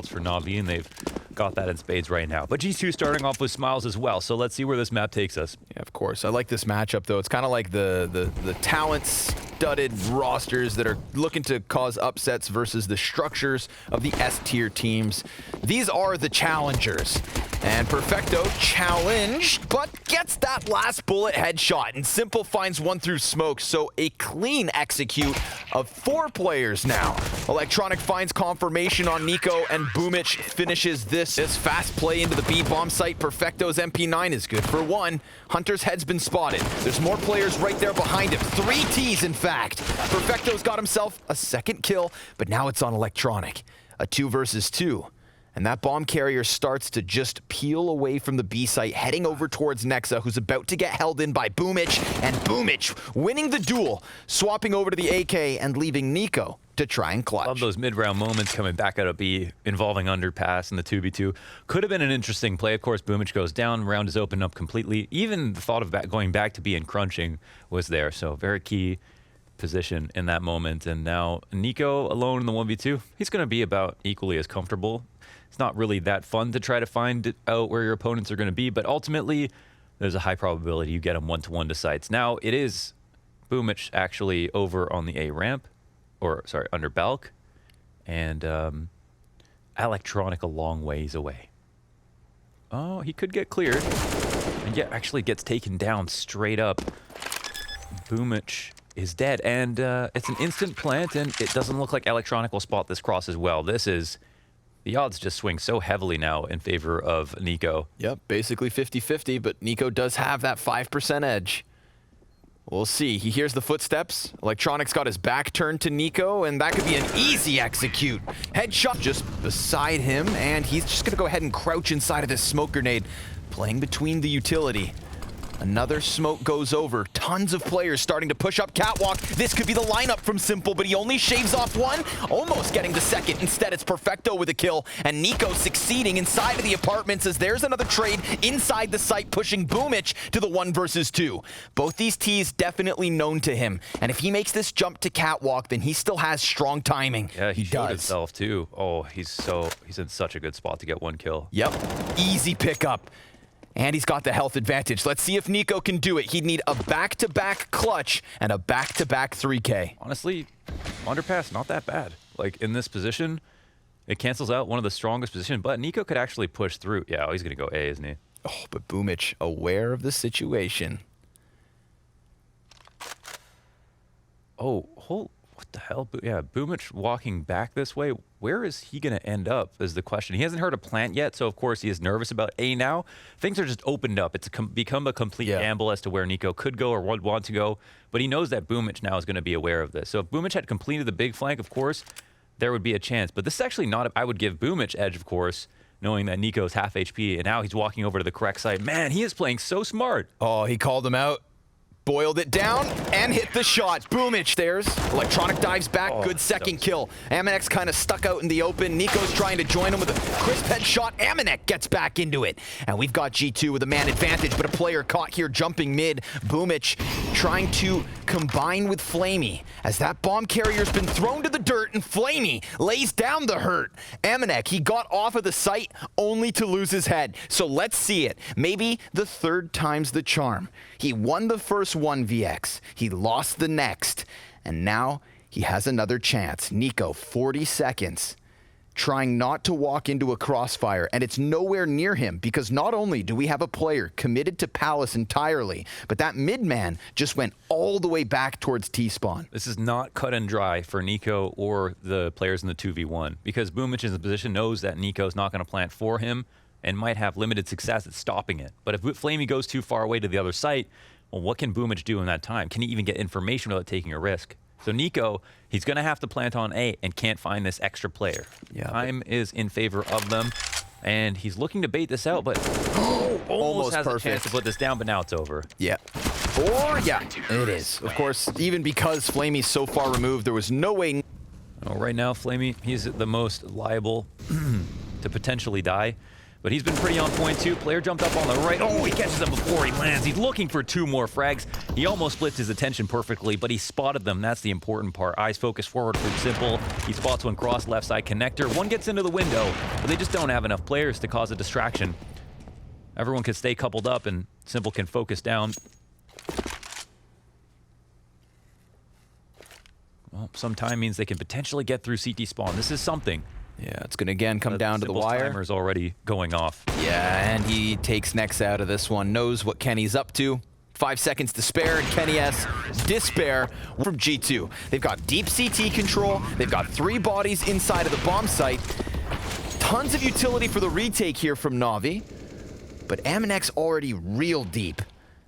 for NaVi, and they've got that in spades right now. But G2 starting off with smiles as well, so let's see where this map takes us. Yeah, of course. I like this matchup, though. It's kind of like the talent-studded rosters that are looking to cause upsets versus the structures of the S-tier teams. These are the challengers. And Perfecto challenged, but gets that last bullet headshot. And Simple finds one through smoke, so a clean execute of 4 players now. Electronic finds confirmation on NiKo, and Boomich finishes this fast play into the B bomb site. Perfecto's MP9 is good for 1. Hunter's head's been spotted. There's more players right there behind him. 3 Ts, in fact. Perfecto's got himself a second kill, but now it's on Electronic. A 2 versus 2. And that bomb carrier starts to just peel away from the B site, heading over towards Nexa, who's about to get held in by Boomich, and Boomich winning the duel, swapping over to the AK and leaving NiKo to try and clutch. Love those mid-round moments coming back out of B, involving underpass and the 2v2. Could have been an interesting play. Of course, Boomich goes down, round is opened up completely. Even the thought of going back to B and crunching was there, so very key position in that moment. And now NiKo alone in the 1v2, he's going to be about equally as comfortable. It's not really that fun to try to find out where your opponents are going to be, but ultimately, there's a high probability you get them one-to-one to sites. Now, it is Boomich actually over on the A ramp, or sorry, under Balk, and Electronic a long ways away. Oh, he could get cleared, and yeah, actually gets taken down straight up. Boomich is dead, and it's an instant plant, and it doesn't look like Electronic will spot this cross as well. This is... The odds just swing so heavily now in favor of NiKo. Yep, basically 50-50, but NiKo does have that 5% edge. We'll see. He hears the footsteps. Electronic's got his back turned to NiKo, and that could be an easy execute. Headshot just beside him, and he's just going to go ahead and crouch inside of this smoke grenade, playing between the utility. Another smoke goes over. Tons of players starting to push up catwalk. This could be the lineup from Simple, but he only shaves off 1, almost getting the second. Instead, it's Perfecto with a kill, and NiKo succeeding inside of the apartments as there's another trade inside the site, pushing Boomich to the 1 versus 2. Both these Ts definitely known to him, and if he makes this jump to catwalk, then he still has strong timing. Yeah, he showed himself too. Oh, he's in such a good spot to get 1 kill. Yep, easy pickup. And he's got the health advantage. Let's see if NiKo can do it. He'd need a back-to-back clutch and a back-to-back 3K. Honestly, underpass, not that bad. Like, in this position, it cancels out one of the strongest positions, but NiKo could actually push through. Yeah, he's going to go A, isn't he? Oh, but Boomich, aware of the situation. Oh, what the hell? Yeah, Boomich walking back this way. Where is he going to end up is the question. He hasn't heard a plant yet, so of course he is nervous about A now. Things are just opened up. It's become a complete gamble as to where NiKo could go or would want to go, but he knows that Boomich now is going to be aware of this. So if Boomich had completed the big flank, of course, there would be a chance. But this is actually not, I would give Boomich edge, of course, knowing that NiKo's half HP, and now he's walking over to the correct side. Man, he is playing so smart. Oh, he called him out. Boiled it down and hit the shot. Boomich there's. Electronic dives back. Good second kill. AmaNEk's kind of stuck out in the open. NiKo's trying to join him with a crisp headshot. AmaNEk gets back into it. And we've got G2 with a man advantage, but a player caught here jumping mid. Boomich trying to combine with flamie as that bomb carrier's been thrown to the dirt, and flamie lays down the hurt. AmaNEk, he got off of the site only to lose his head. So let's see it. Maybe the 3rd time's the charm. He won the first 1vx, he lost the next, and now he has another chance. NiKo, 40 seconds, trying not to walk into a crossfire, and it's nowhere near him, because not only do we have a player committed to Palace entirely, but that mid-man just went all the way back towards T-spawn. This is not cut and dry for NiKo or the players in the 2v1, because Boomich in the position knows that NiKo's not going to plant for him, and might have limited success at stopping it. But if flamie goes too far away to the other site, well, what can Boomich do in that time? Can he even get information without taking a risk? So NiKo, he's going to have to plant on A and can't find this extra player. Yeah, time is in favor of them, and he's looking to bait this out, but almost has perfect. A chance to put this down, but now it's over. Yeah. Or, yeah, it is. Of course, even because flamie's so far removed, there was no way... Oh, right now, flamie, he's the most liable to potentially die. But he's been pretty on point too. Player jumped up on the right. Oh, he catches him before he lands. He's looking for 2 more frags. He almost splits his attention perfectly, but he spotted them. That's the important part. Eyes focus forward from Simple. He spots one cross left side connector. One gets into the window, but they just don't have enough players to cause a distraction. Everyone can stay coupled up and Simple can focus down. Well, some time means they can potentially get through CT spawn. This is something. Yeah, it's going to again come down to the wire. Timer's already going off. Yeah, and he takes nexa out of this one. Knows what Kenny's up to. 5 seconds to spare, and Kenny S. despair from G2. They've got deep CT control. They've got 3 bodies inside of the bomb site. Tons of utility for the retake here from NaVi. But AmaNEk's already real deep.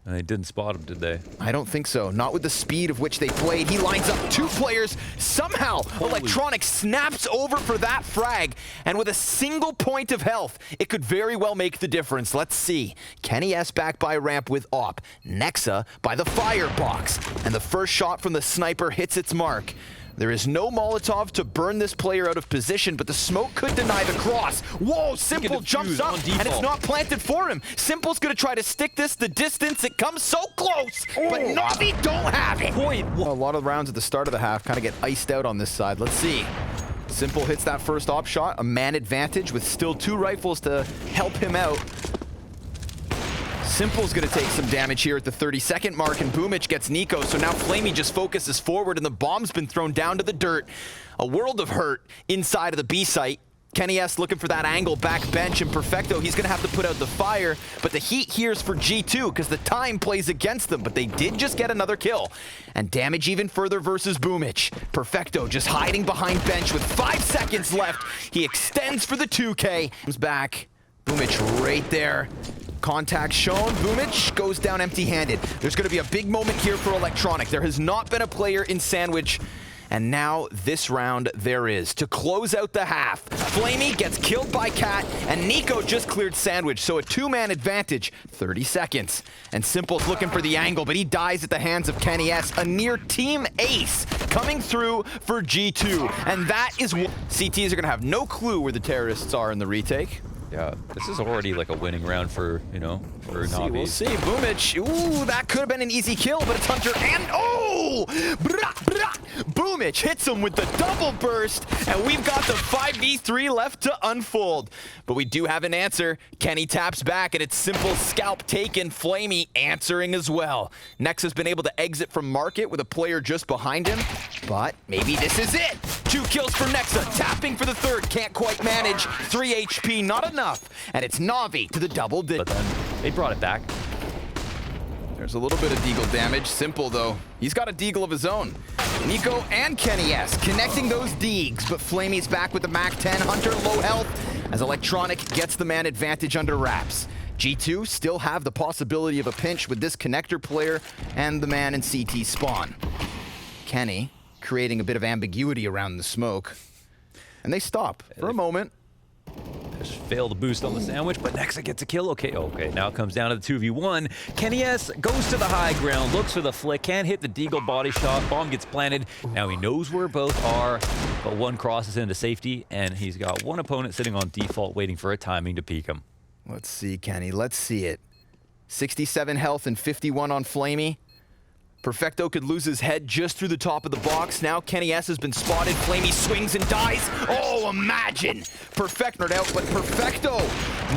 And they didn't spot him, did they? I don't think so. Not with the speed of which they played. He lines up 2 players. Somehow, Electronic snaps over for that frag. And with a single point of health, it could very well make the difference. Let's see. Kenny S back by ramp with op. Nexa by the firebox. And the first shot from the sniper hits its mark. There is no Molotov to burn this player out of position, but the smoke could deny the cross. Whoa, Simple jumps up, and it's not planted for him. Simple's gonna try to stick this the distance. It comes so close, but NaVi don't have it. A lot of rounds at the start of the half kind of get iced out on this side. Let's see. Simple hits that first op shot, a man advantage with still 2 rifles to help him out. Simple's gonna take some damage here at the 30-second mark, and Boomich gets NiKo, so now flamie just focuses forward, and the bomb's been thrown down to the dirt. A world of hurt inside of the B site. Kenny S looking for that angle back bench, and Perfecto, he's gonna have to put out the fire, but the heat here is for G2, because the time plays against them, but they did just get another kill. And damage even further versus Boomich. Perfecto just hiding behind bench with 5 seconds left. He extends for the 2K. Comes back. Boomich right there. Contact shown. Boomich goes down empty-handed. There's going to be a big moment here for Electronic. There has not been a player in Sandwich, and now this round there is. To close out the half, flamie gets killed by Cat, and NiKo just cleared Sandwich, so a 2-man advantage. 30 seconds. And Simple's looking for the angle, but he dies at the hands of Kenny S. A near team ace coming through for G2, and that is what CTs are going to have no clue where the terrorists are in the retake. Yeah, this is already like a winning round for, you know, for NaVi. We'll see. Boomich. Ooh, that could have been an easy kill, but it's Hunter and oh! Boomich hits him with the double burst, and we've got the 5v3 left to unfold. But we do have an answer. Kenny taps back, and it's Simple scalp taken. flamie answering as well. Nexa's been able to exit from market with a player just behind him, but maybe this is it. 2 kills for Nexa, tapping for the 3rd, can't quite manage. 3 HP, not enough. And it's NaVi to the double digit. But then they brought it back. There's a little bit of deagle damage. Simple, though. He's got a deagle of his own. NiKo and Kenny S connecting those deags, but flamie's back with the MAC-10. Hunter low health as Electronic gets the man advantage under wraps. G2 still have the possibility of a pinch with this connector player and the man in CT spawn. Kenny creating a bit of ambiguity around the smoke. And they stop for a moment. Just failed to boost on the sandwich, but Nexa gets a kill. Okay, now it comes down to the 2v1. Kenny S goes to the high ground, looks for the flick, can't hit the deagle body shot, bomb gets planted. Now he knows where both are, but one crosses into safety, and he's got one opponent sitting on default waiting for a timing to peek him. Let's see, Kenny, let's see it. 67 health and 51 on flamie. Perfecto could lose his head just through the top of the box. Now Kenny S has been spotted. flamie swings and dies. Oh, imagine! Perfecto out, but Perfecto,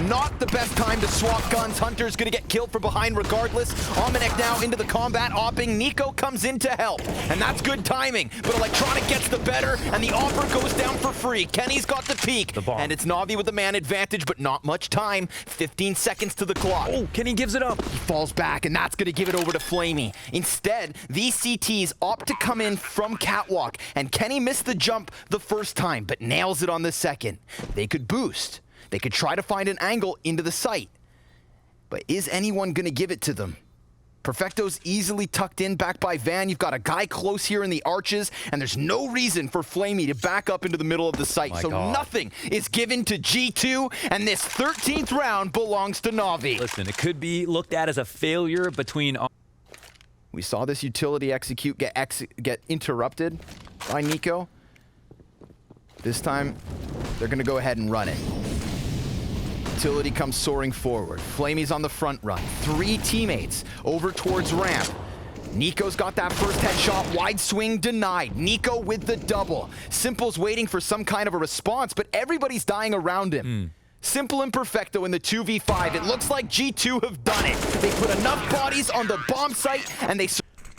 not the best time to swap guns. Hunter's gonna get killed from behind regardless. AmaNEk now into the combat, opping. NiKo comes in to help, and that's good timing. But Electronic gets the better, and the offer goes down for free. Kenny's got the peak, and it's NaVi with the man advantage, but not much time. 15 seconds to the clock. Oh, Kenny gives it up. He falls back, and that's gonna give it over to flamie. Instead, these CTs opt to come in from catwalk, and Kenny missed the jump the first time, but nails it on the second. They could boost. They could try to find an angle into the site. But is anyone gonna give it to them? Perfecto's easily tucked in back by Van. You've got a guy close here in the arches, and there's no reason for flamie to back up into the middle of the site. So nothing is given to G2, and this 13th round belongs to NaVi. Listen, it could be looked at as a failure between... We saw this utility execute get interrupted by NiKo. This time, they're going to go ahead and run it. Utility comes soaring forward. flamie's on the front run. 3 teammates over towards ramp. NiKo's got that first headshot, wide swing denied. NiKo with the double. Simple's waiting for some kind of a response, but everybody's dying around him. Simple and Perfecto in the 2v5. It looks like G2 have done it. They put enough bodies on the bomb site, and they...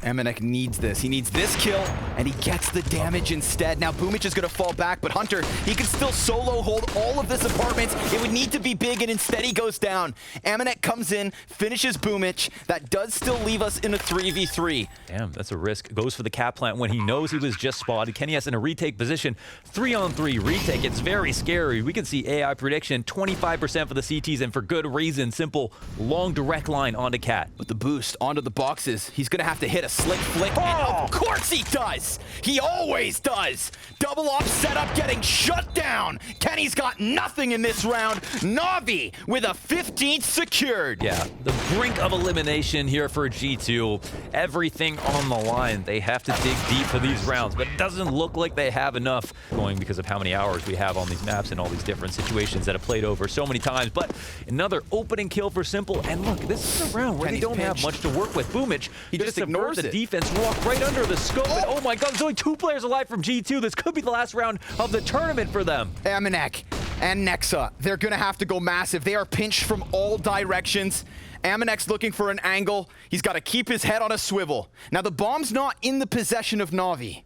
AmaNEk needs this. He needs this kill, and he gets the damage instead. Now Boomich is going to fall back, but Hunter, he can still solo hold all of this apartments. It would need to be big, and instead he goes down. AmaNEk comes in, finishes Boomich. That does still leave us in a 3v3. Damn, that's a risk. Goes for the cap plant when he knows he was just spotted. Kenny's in a retake position. 3-on-3 retake. It's very scary. We can see AI prediction, 25% for the CTs, and for good reason. Simple, long direct line onto Cat. With the boost onto the boxes, he's going to have to hit a slick flick, and of course he does! He always does! Double off setup getting shut down! Kenny's got nothing in this round. NaVi with a 15th secured. Yeah, the brink of elimination here for G2. Everything on the line. They have to dig deep for these rounds, but it doesn't look like they have enough going because of how many hours we have on these maps and all these different situations that have played over so many times. But another opening kill for Simple, and look, this is a round where Kenny's they don't have pinched. much to work with. Boomich, He just ignores the it. defense, walk right under the scope, and oh my god, there's only 2 players alive from G2. This could be the last round of the tournament for them. AmaNEk and Nexa, they're gonna have to go massive. They are pinched from all directions. AmaNEk's looking for an angle. He's got to keep his head on a swivel. Now the bomb's not in the possession of NaVi,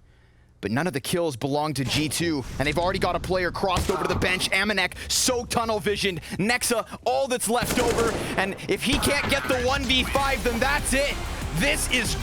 but none of the kills belong to G2, and they've already got a player crossed over to the bench. AmaNEk, so tunnel visioned. Nexa, all that's left over, and if he can't get the 1v5, then that's it. This is